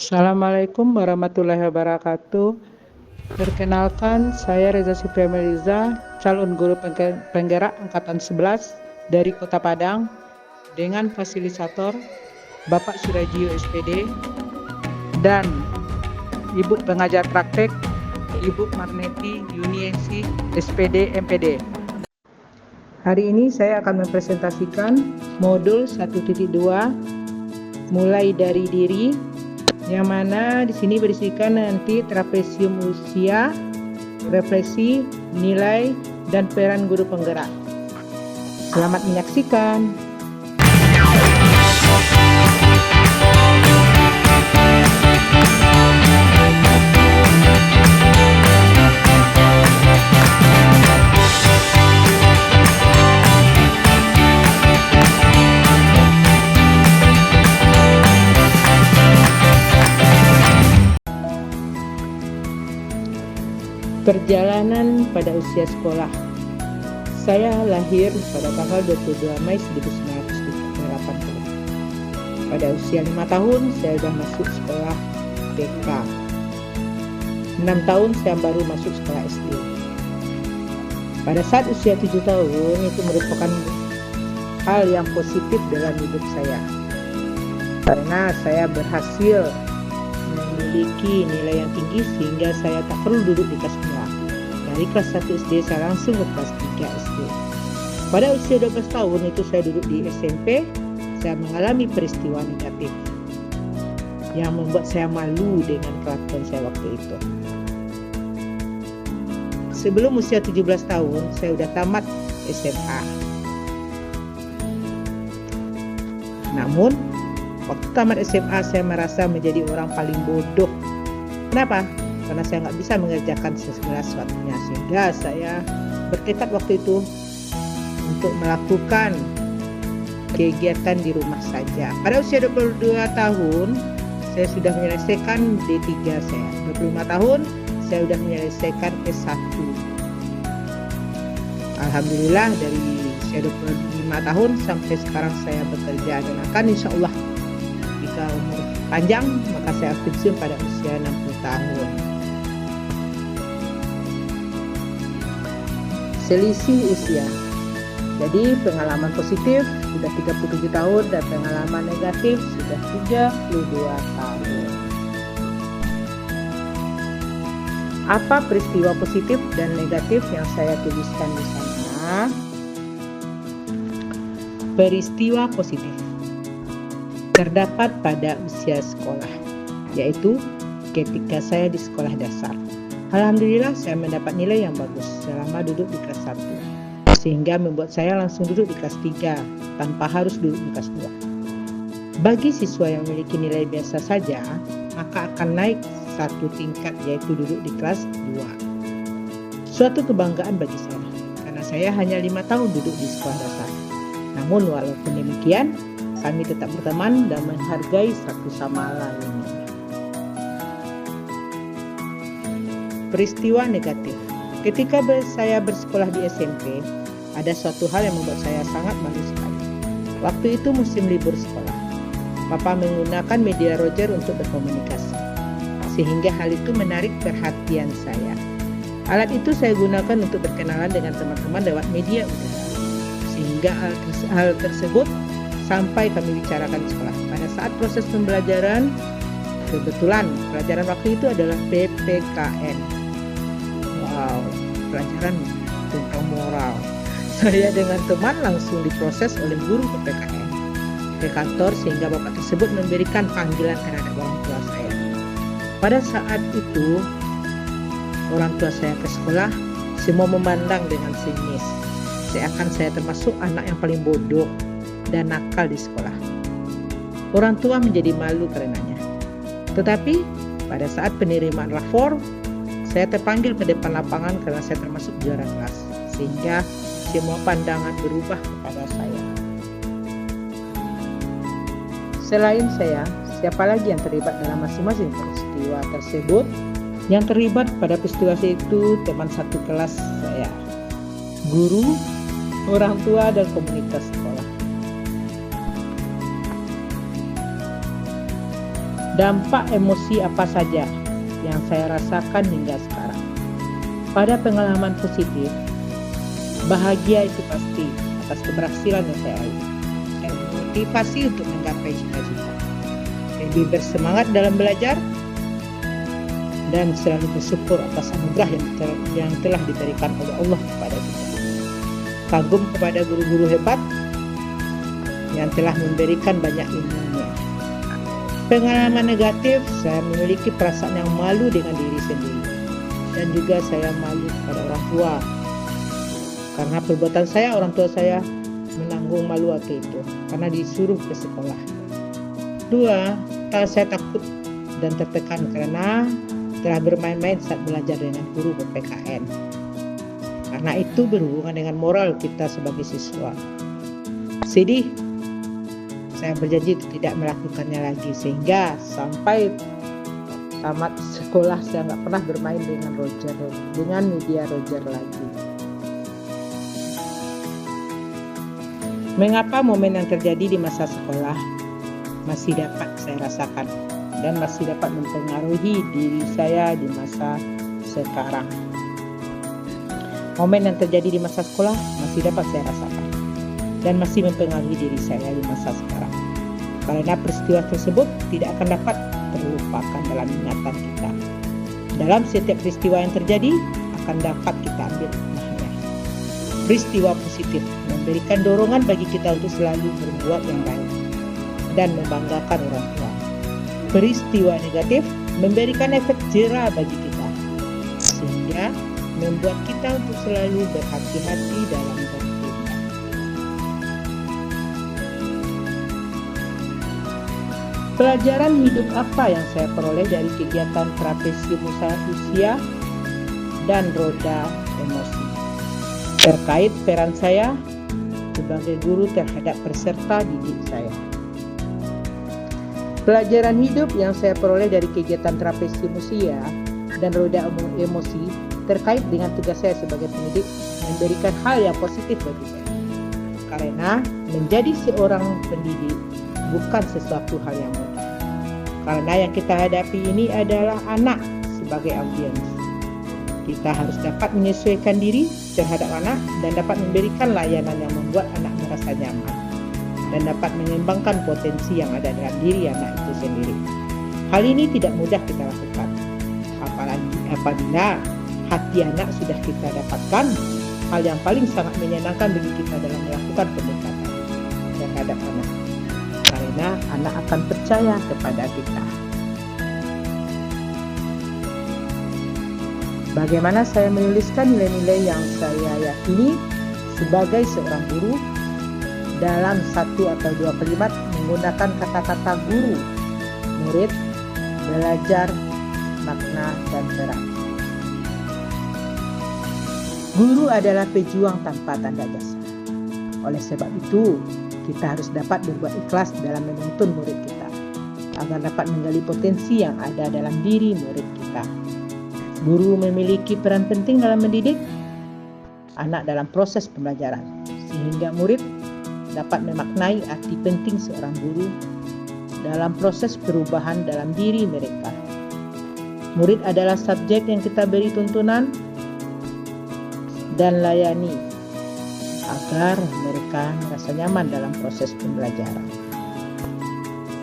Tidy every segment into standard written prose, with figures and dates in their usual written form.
Assalamualaikum warahmatullahi wabarakatuh. Perkenalkan, saya Reza Sipria Meliza, calon guru penggerak Angkatan 11 dari Kota Padang dengan fasilitator Bapak Surajio SPD dan Ibu pengajar praktek Ibu Marneti Yuniesi SPD MPD. Hari ini saya akan mempresentasikan modul 1.2 mulai dari diri, yang mana di sini berisikan nanti trapesium usia, refleksi, nilai, dan peran guru penggerak. Selamat menyaksikan. Perjalanan pada usia sekolah. Saya lahir pada tanggal 22 Mei 1980. Pada usia 5 tahun saya sudah masuk sekolah TK. 6 tahun saya baru masuk sekolah SD. Pada saat usia 7 tahun itu merupakan hal yang positif dalam hidup saya, karena saya berhasil memiliki nilai yang tinggi sehingga saya tak perlu duduk di kelas 2. Dari kelas 1 SD saya langsung ke kelas 3 SD. Pada usia 12 tahun itu saya duduk di SMP. Saya mengalami peristiwa negatif yang membuat saya malu dengan kelakuan saya waktu itu. Sebelum usia 17 tahun saya sudah tamat SMA. Namun waktu tamat SMA saya merasa menjadi orang paling bodoh. Kenapa? Karena saya nggak bisa mengerjakan segala sesuatunya, sehingga saya bertekad waktu itu untuk melakukan kegiatan di rumah saja. Pada usia 22 tahun saya sudah menyelesaikan D3 saya. 25 tahun saya sudah menyelesaikan S1. Alhamdulillah dari usia 25 tahun sampai sekarang saya bekerja, dan akan insya Allah jika umur panjang maka saya pensiun pada usia 60 tahun. Selisih usia. Jadi pengalaman positif sudah 37 tahun dan pengalaman negatif sudah 32 tahun. Apa peristiwa positif dan negatif yang saya tuliskan di sana? Peristiwa positif terdapat pada usia sekolah, yaitu ketika saya di sekolah dasar. Alhamdulillah saya mendapat nilai yang bagus selama duduk di kelas 1, sehingga membuat saya langsung duduk di kelas 3 tanpa harus duduk di kelas 2. Bagi siswa yang memiliki nilai biasa saja, maka akan naik satu tingkat, yaitu duduk di kelas 2. Suatu kebanggaan bagi saya, karena saya hanya 5 tahun duduk di sekolah dasar. Namun walaupun demikian, kami tetap berteman dan menghargai satu sama lain. Peristiwa negatif. Ketika saya bersekolah di SMP, ada suatu hal yang membuat saya sangat malu sekali. Waktu itu musim libur sekolah. Papa menggunakan media Roger untuk berkomunikasi, sehingga hal itu menarik perhatian saya. Alat itu saya gunakan untuk berkenalan dengan teman-teman lewat media udara, sehingga hal tersebut sampai kami bicarakan di sekolah. Pada saat proses pembelajaran, kebetulan pelajaran waktu itu adalah PPKN. Wow, pelajaran tentang moral. Saya dengan teman langsung diproses oleh guru PPKN ke kantor, sehingga bapak tersebut memberikan panggilan terhadap orang tua saya. Pada saat itu orang tua saya ke sekolah, semua memandang dengan sinis, seakan saya termasuk anak yang paling bodoh dan nakal di sekolah. Orang tua menjadi malu karenanya. Tetapi pada saat penerimaan rapor, saya terpanggil ke depan lapangan karena saya termasuk juara kelas, sehingga semua pandangan berubah kepada saya. Selain saya, siapa lagi yang terlibat dalam masing-masing peristiwa tersebut? Yang terlibat pada peristiwa itu teman satu kelas saya, guru, orang tua, dan komunitas sekolah. Dampak emosi apa saja yang saya rasakan hingga sekarang? Pada pengalaman positif, bahagia itu pasti atas keberhasilan yang saya raih. Dan motivasi untuk menggapai cita-cita. Lebih bersemangat dalam belajar dan selalu bersyukur atas anugerah yang telah diberikan oleh Allah kepada kita. Kagum kepada guru-guru hebat yang telah memberikan banyak ilmunya. Pengalaman negatif, saya memiliki perasaan yang malu dengan diri sendiri. Dan juga saya malu kepada orang tua. Karena perbuatan saya, orang tua saya menanggung malu waktu itu. Karena disuruh ke sekolah. 2, saya takut dan tertekan karena telah bermain-main saat belajar dengan guru PPKN. Karena itu berhubungan dengan moral kita sebagai siswa. Sedih. Saya berjanji tidak melakukannya lagi sehingga sampai tamat sekolah saya nggak pernah bermain dengan media Roger lagi. Mengapa momen yang terjadi di masa sekolah masih dapat saya rasakan dan masih dapat mempengaruhi diri saya di masa sekarang? Momen yang terjadi di masa sekolah masih dapat saya rasakan dan masih mempengaruhi diri saya di masa sekarang. Karena peristiwa tersebut tidak akan dapat terlupakan dalam ingatan kita. Dalam setiap peristiwa yang terjadi akan dapat kita ambil hikmahnya. Peristiwa positif memberikan dorongan bagi kita untuk selalu berbuat yang baik dan membanggakan orang tua. Peristiwa negatif memberikan efek jera bagi kita sehingga membuat kita untuk selalu berhati-hati dalam bertindak. Pelajaran hidup apa yang saya peroleh dari kegiatan trapesium usia dan roda emosi terkait peran saya sebagai guru terhadap peserta didik saya? Pelajaran hidup yang saya peroleh dari kegiatan trapesium usia dan roda emosi terkait dengan tugas saya sebagai pendidik memberikan hal yang positif bagi saya. Karena menjadi seorang pendidik bukan sesuatu hal yang mudah. Karena yang kita hadapi ini adalah anak sebagai audiens. Kita harus dapat menyesuaikan diri terhadap anak dan dapat memberikan layanan yang membuat anak merasa nyaman dan dapat mengembangkan potensi yang ada dalam diri anak itu sendiri. Hal ini tidak mudah kita lakukan. Apalagi apabila hati anak sudah kita dapatkan, hal yang paling sangat menyenangkan bagi kita dalam melakukan pendekatan terhadap anak. Karena anak akan percaya kepada kita. Bagaimana saya menuliskan nilai-nilai yang saya yakini sebagai seorang guru dalam 1 atau 2 kalimat menggunakan kata-kata guru, murid, belajar, makna, dan peran. Guru adalah pejuang tanpa tanda jasa. Oleh sebab itu, kita harus dapat berbuat ikhlas dalam menuntun murid kita, agar dapat menggali potensi yang ada dalam diri murid kita. Guru memiliki peran penting dalam mendidik anak dalam proses pembelajaran, sehingga murid dapat memaknai arti penting seorang guru dalam proses perubahan dalam diri mereka. Murid adalah subjek yang kita beri tuntunan dan layani agar mereka merasa nyaman dalam proses pembelajaran.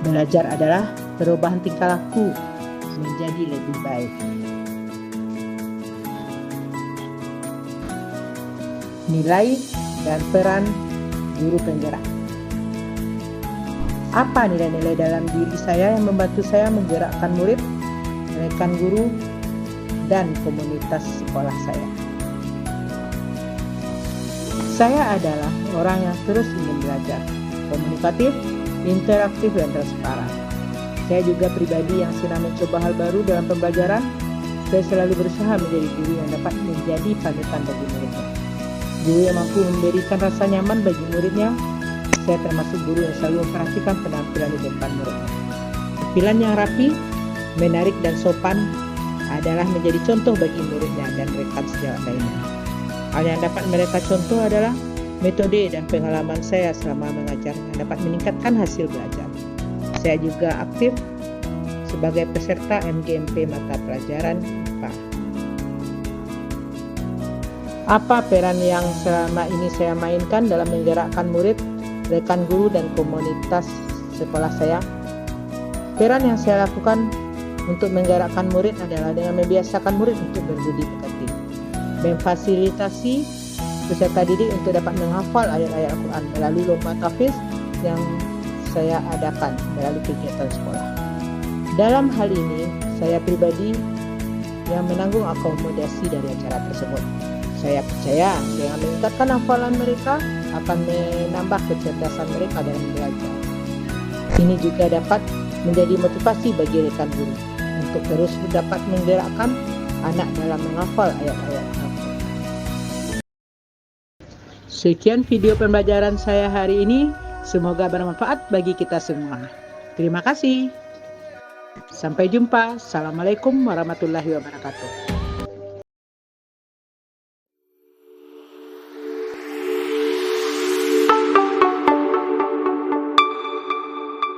Belajar adalah perubahan tingkah laku menjadi lebih baik. Nilai dan peran guru penggerak. Apa nilai-nilai dalam diri saya yang membantu saya menggerakkan murid, rekan guru, dan komunitas sekolah saya? Saya adalah orang yang terus ingin belajar, komunikatif, interaktif, dan transparan. Saya juga pribadi yang senang mencoba hal baru dalam pembelajaran. Saya selalu berusaha menjadi guru yang dapat menjadi panutan bagi muridnya. Guru yang mampu memberikan rasa nyaman bagi muridnya. Saya termasuk guru yang selalu memperhatikan penampilan di depan muridnya. Penampilan yang rapi, menarik, dan sopan adalah menjadi contoh bagi muridnya dan rekan sejawat lainnya. Hal yang dapat mereka contoh adalah metode dan pengalaman saya selama mengajar yang dapat meningkatkan hasil belajar. Saya juga aktif sebagai peserta MGMP mata pelajaran IPA. Apa peran yang selama ini saya mainkan dalam menggerakkan murid, rekan guru, dan komunitas sekolah saya? Peran yang saya lakukan untuk menggerakkan murid adalah dengan membiasakan murid untuk berbudi pekerti, memfasilitasi peserta didik untuk dapat menghafal ayat-ayat Al-Quran melalui lomba tahfiz yang saya adakan melalui kegiatan sekolah. Dalam hal ini, saya pribadi yang menanggung akomodasi dari acara tersebut. Saya percaya dengan meningkatkan hafalan mereka akan menambah kecerdasan mereka dalam belajar. Ini juga dapat menjadi motivasi bagi rekan guru untuk terus dapat menggerakkan anak dalam menghafal ayat-ayat Al-Quran. Sekian video pembelajaran saya hari ini. Semoga bermanfaat bagi kita semua. Terima kasih. Sampai jumpa. Assalamualaikum warahmatullahi wabarakatuh.